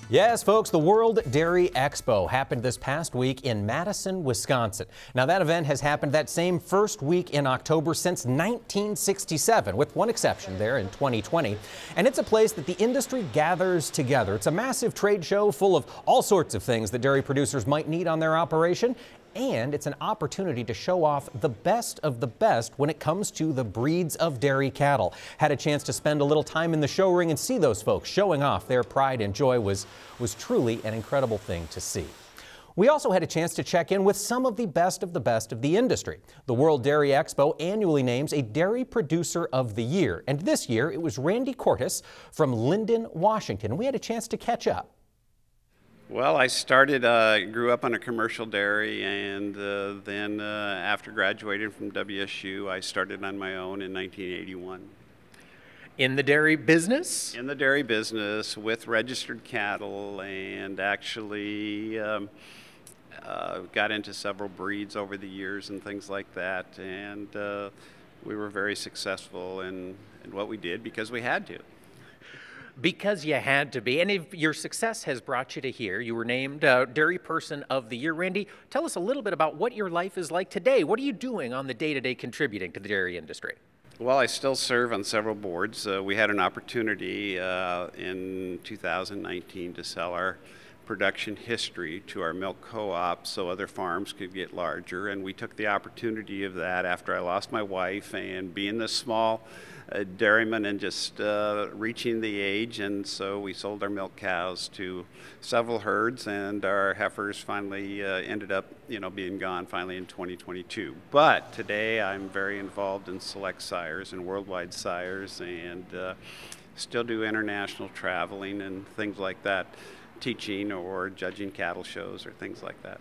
Yes, folks, the World Dairy Expo happened this past week in Madison, Wisconsin. Now, that event has happened that same first week in October since 1967, with one exception there in 2020. And it's a place that the industry gathers together. It's a massive trade show full of all sorts of things that dairy producers might need on their operation. And it's an opportunity to show off the best of the best when it comes to the breeds of dairy cattle. Had a chance to spend a little time in the show ring and see those folks showing off their pride and joy was truly an incredible thing to see. We also had a chance to check in with some of the best of the industry. The World Dairy Expo annually names a Dairy Producer of the Year. And this year it was Randy Kortus from Linden, Washington. We had a chance to catch up. Well, I grew up on a commercial dairy, and then after graduating from WSU, I started on my own in 1981. In the dairy business? In the dairy business with registered cattle, and actually got into several breeds over the years and things like that, and we were very successful in what we did because we had to. Because you had to be, and if your success has brought you to here. You were named Dairy Person of the Year. Randy, tell us a little bit about what your life is like today. What are you doing on the day-to-day contributing to the dairy industry? Well, I still serve on several boards. We had an opportunity in 2019 to sell our production history to our milk co-op so other farms could get larger, and we took the opportunity of that after I lost my wife and being this small dairyman and just reaching the age, and so we sold our milk cows to several herds, and our heifers finally ended up being gone finally in 2022. But today I'm very involved in select sires and worldwide sires, and still do international traveling and things like that, teaching or judging cattle shows or things like that.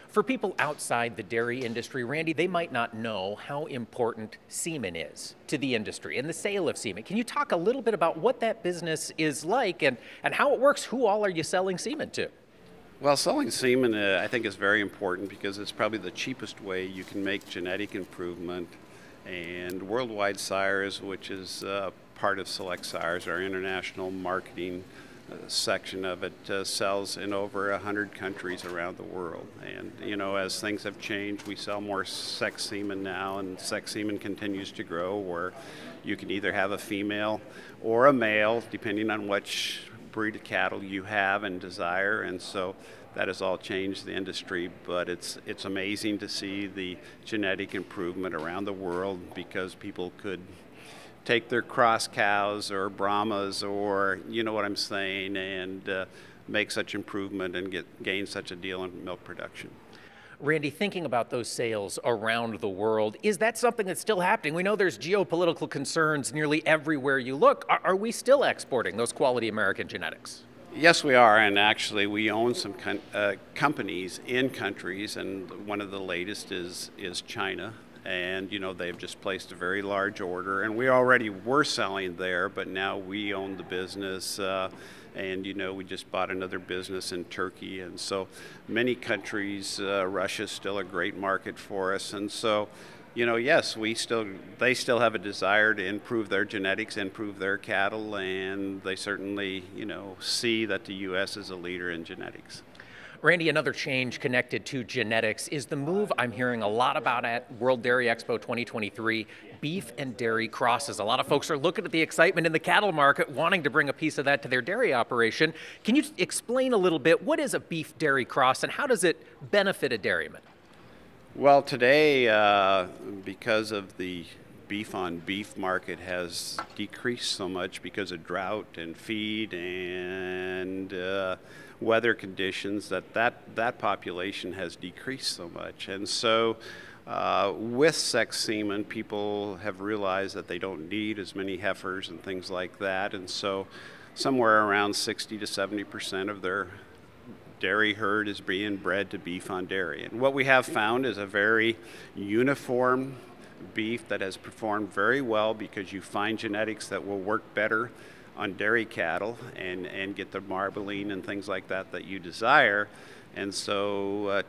For people outside the dairy industry, Randy, they might not know how important semen is to the industry and the sale of semen. Can you talk a little bit about what that business is like and how it works? Who all are you selling semen to? Well, selling semen I think is very important because it's probably the cheapest way you can make genetic improvement. And Worldwide Sires, which is part of Select Sires, our international marketing section of it, sells in over 100 countries around the world. And as things have changed, we sell more sex semen now, and sex semen continues to grow, where you can either have a female or a male depending on which breed of cattle you have and desire. And so that has all changed the industry, but it's amazing to see the genetic improvement around the world because people could take their cross cows or Brahmas or, you know what I'm saying, and make such improvement and gain such a deal in milk production. Randy, thinking about those sales around the world, is that something that's still happening? We know there's geopolitical concerns nearly everywhere you look. Are we still exporting those quality American genetics? Yes, we are, and actually we own some companies in countries, and one of the latest is China. And they've just placed a very large order, and we already were selling there, but now we own the business, and we just bought another business in Turkey, and so many countries. Russia's still a great market for us, and so yes, they still have a desire to improve their genetics, improve their cattle, and they certainly see that the U.S. is a leader in genetics. Randy, another change connected to genetics is the move I'm hearing a lot about at World Dairy Expo 2023, beef and dairy crosses. A lot of folks are looking at the excitement in the cattle market, wanting to bring a piece of that to their dairy operation. Can you explain a little bit, what is a beef dairy cross and how does it benefit a dairyman? Well, today, because of the beef on beef market has decreased so much because of drought and feed and weather conditions, that population has decreased so much. And so with sex semen, people have realized that they don't need as many heifers and things like that, and so somewhere around 60 to 70% of their dairy herd is being bred to beef on dairy. And what we have found is a very uniform beef that has performed very well because you find genetics that will work better on dairy cattle and get the marbling and things like that you desire. And so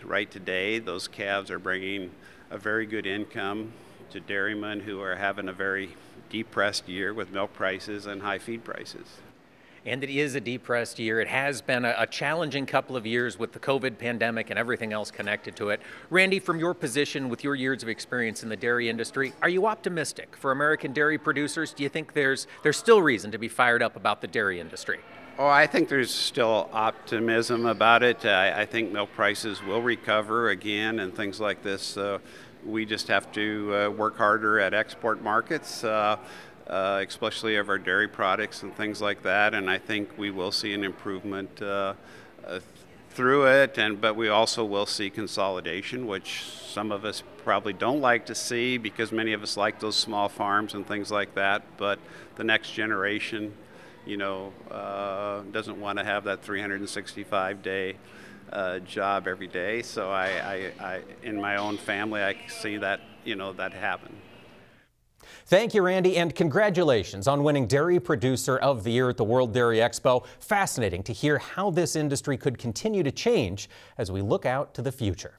right today, those calves are bringing a very good income to dairymen who are having a very depressed year with milk prices and high feed prices. And it is a depressed year. It has been a challenging couple of years with the COVID pandemic and everything else connected to it. Randy, from your position with your years of experience in the dairy industry, are you optimistic for American dairy producers? Do you think there's still reason to be fired up about the dairy industry? Oh, I think there's still optimism about it. I think milk prices will recover again and things like this. We just have to work harder at export markets. Especially of our dairy products and things like that, and I think we will see an improvement through it, but we also will see consolidation, which some of us probably don't like to see because many of us like those small farms and things like that, but the next generation, doesn't want to have that 365-day job every day. So I in my own family, I see that, that happen. Thank you, Randy, and congratulations on winning Dairy Producer of the Year at the World Dairy Expo. Fascinating to hear how this industry could continue to change as we look out to the future.